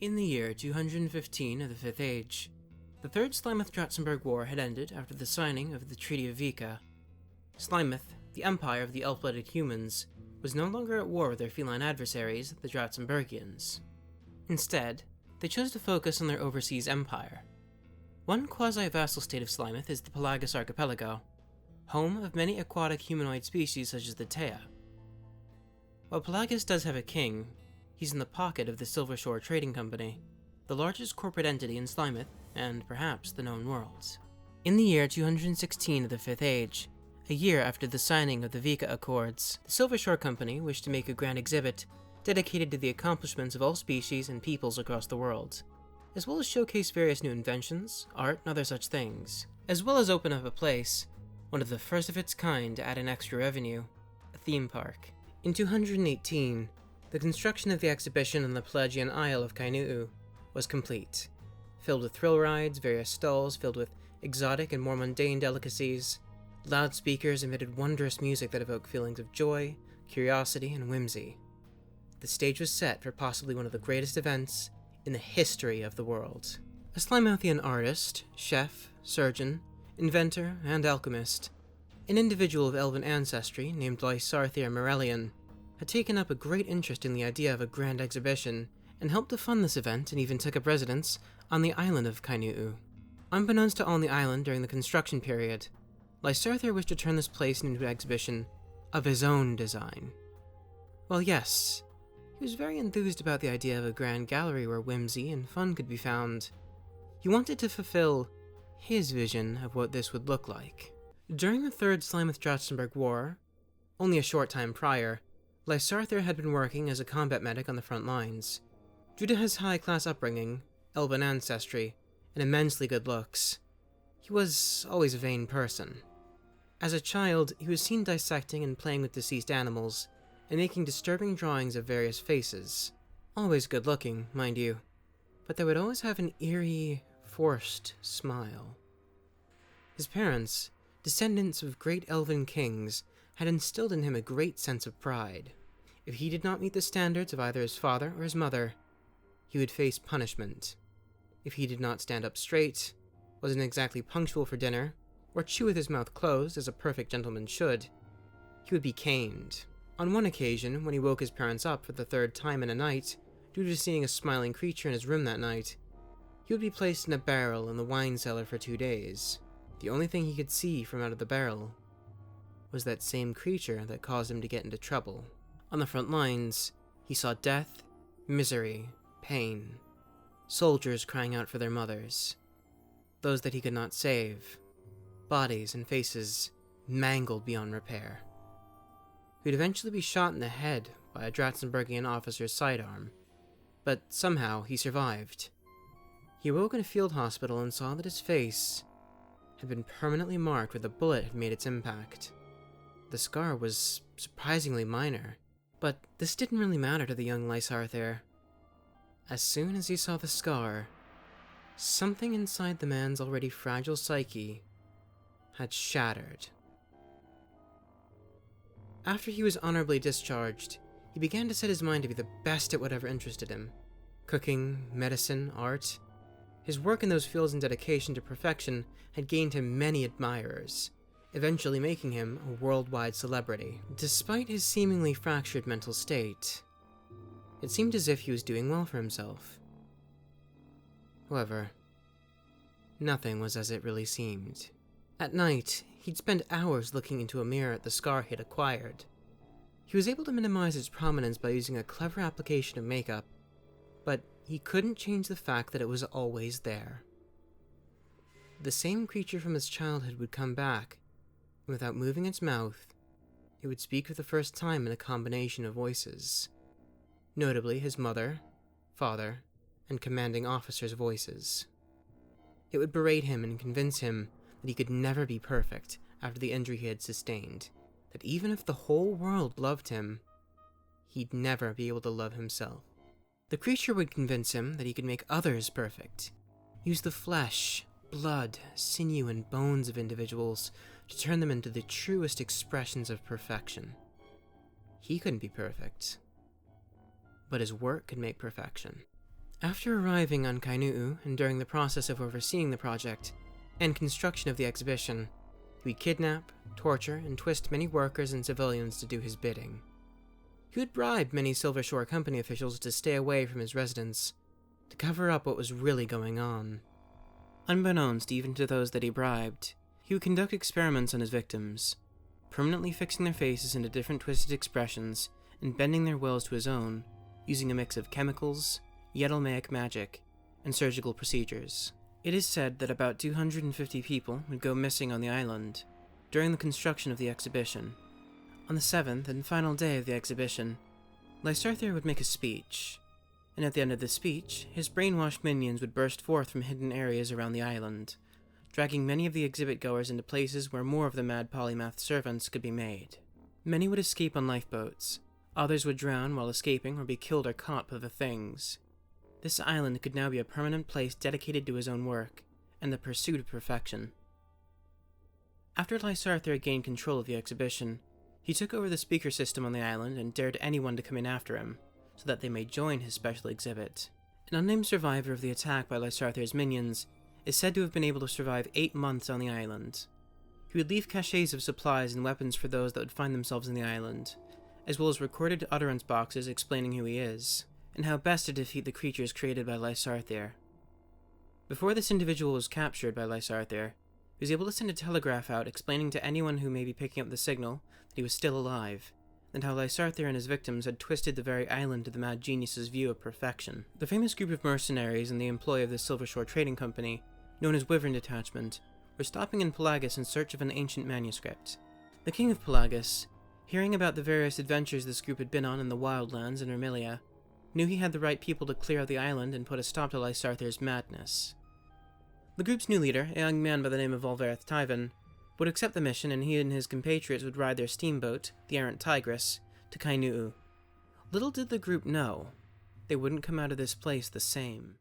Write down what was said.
In the year 215 of the Fifth Age, the Third Slimeth-Dratzenberg War had ended after the signing of the Treaty of Vika. Slimeth, the empire of the elf-blooded humans, was no longer at war with their feline adversaries, the Dratzenbergians. Instead, they chose to focus on their overseas empire. One quasi-vassal state of Slimeth is the Pelagus Archipelago, home of many aquatic humanoid species such as the Tea. While Pelagus does have a king, he's in the pocket of the Silver Shore Trading Company, the largest corporate entity in Slimeth, and perhaps the known world. In the year 216 of the Fifth Age, a year after the signing of the Vika Accords, the Silver Shore Company wished to make a grand exhibit dedicated to the accomplishments of all species and peoples across the world, as well as showcase various new inventions, art, and other such things, as well as open up a place, one of the first of its kind to add an extra revenue, a theme park. In 218, the construction of the exhibition on the Pelagian Isle of Kainuu was complete, filled with thrill rides, various stalls filled with exotic and more mundane delicacies. Loudspeakers emitted wondrous music that evoked feelings of joy, curiosity, and whimsy. The stage was set for possibly one of the greatest events in the history of the world. A Slimethian artist, chef, surgeon, inventor, and alchemist, an individual of elven ancestry named Lysarthir Mirellion, had taken up a great interest in the idea of a grand exhibition and helped to fund this event and even took up residence on the island of Kainuu. Unbeknownst to all on the island during the construction period, Lysarthir wished to turn this place into an exhibition of his own design. Well, yes, he was very enthused about the idea of a grand gallery where whimsy and fun could be found. He wanted to fulfill his vision of what this would look like. During the Third Slimeth-Dratzenberg War, only a short time prior, Lysarthir had been working as a combat medic on the front lines. Due to his high-class upbringing, elven ancestry, and immensely good looks, he was always a vain person. As a child, he was seen dissecting and playing with deceased animals, and making disturbing drawings of various faces. Always good-looking, mind you, but they would always have an eerie, forced smile. His parents, descendants of great elven kings, had instilled in him a great sense of pride. If he did not meet the standards of either his father or his mother, he would face punishment. If he did not stand up straight, wasn't exactly punctual for dinner, or chew with his mouth closed as a perfect gentleman should, he would be caned. On one occasion, when he woke his parents up for the third time in a night, due to seeing a smiling creature in his room that night, he would be placed in a barrel in the wine cellar for 2 days. The only thing he could see from out of the barrel was that same creature that caused him to get into trouble. On the front lines, he saw death, misery, pain, soldiers crying out for their mothers, those that he could not save, bodies and faces mangled beyond repair. He would eventually be shot in the head by a Dratzenbergian officer's sidearm, but somehow he survived. He awoke in a field hospital and saw that his face had been permanently marked where the bullet had made its impact. The scar was surprisingly minor, but this didn't really matter to the young Lysarthir. As soon as he saw the scar, something inside the man's already fragile psyche had shattered. After he was honorably discharged, he began to set his mind to be the best at whatever interested him. Cooking, medicine, art. His work in those fields and dedication to perfection had gained him many admirers, eventually making him a worldwide celebrity. Despite his seemingly fractured mental state, it seemed as if he was doing well for himself. However, nothing was as it really seemed. At night, he'd spend hours looking into a mirror at the scar he'd acquired. He was able to minimize its prominence by using a clever application of makeup, but he couldn't change the fact that it was always there. The same creature from his childhood would come back, and without moving its mouth, it would speak for the first time in a combination of voices, notably his mother, father, and commanding officers' voices. It would berate him and convince him that he could never be perfect after the injury he had sustained, that even if the whole world loved him, he'd never be able to love himself. The creature would convince him that he could make others perfect, use the flesh, blood, sinew, and bones of individuals to turn them into the truest expressions of perfection. He couldn't be perfect, but his work could make perfection. After arriving on Kainuu and during the process of overseeing the project and construction of the exhibition, he would kidnap, torture, and twist many workers and civilians to do his bidding. He would bribe many Silvershore Company officials to stay away from his residence, to cover up what was really going on. Unbeknownst even to those that he bribed, he would conduct experiments on his victims, permanently fixing their faces into different twisted expressions and bending their wills to his own, using a mix of chemicals, Yettlmaic magic, and surgical procedures. It is said that about 250 people would go missing on the island during the construction of the exhibition. On the 7th and final day of the exhibition, Lysarthir would make a speech, and at the end of the speech, his brainwashed minions would burst forth from hidden areas around the island, dragging many of the exhibit goers into places where more of the mad polymath servants could be made. Many would escape on lifeboats, others would drown while escaping or be killed or caught by the things. This island could now be a permanent place dedicated to his own work and the pursuit of perfection. After Lysarthir gained control of the exhibition, he took over the speaker system on the island and dared anyone to come in after him, so that they may join his special exhibit. An unnamed survivor of the attack by Lysarthir's minions is said to have been able to survive 8 months on the island. He would leave caches of supplies and weapons for those that would find themselves in the island, as well as recorded utterance boxes explaining who he is, and how best to defeat the creatures created by Lysarthir. Before this individual was captured by Lysarthir, he was able to send a telegraph out explaining to anyone who may be picking up the signal that he was still alive, and how Lysarthir and his victims had twisted the very island to the mad genius's view of perfection. The famous group of mercenaries in the employ of the Silvershore Trading Company, known as Wyvern Detachment, were stopping in Pelagus in search of an ancient manuscript. The king of Pelagus, hearing about the various adventures this group had been on in the wildlands in Ermilia, knew he had the right people to clear out the island and put a stop to Lysarthir's madness. The group's new leader, a young man by the name of Volvereth Tyvan, would accept the mission, and he and his compatriots would ride their steamboat, the Errant Tigress, to Kainuu. Little did the group know, they wouldn't come out of this place the same.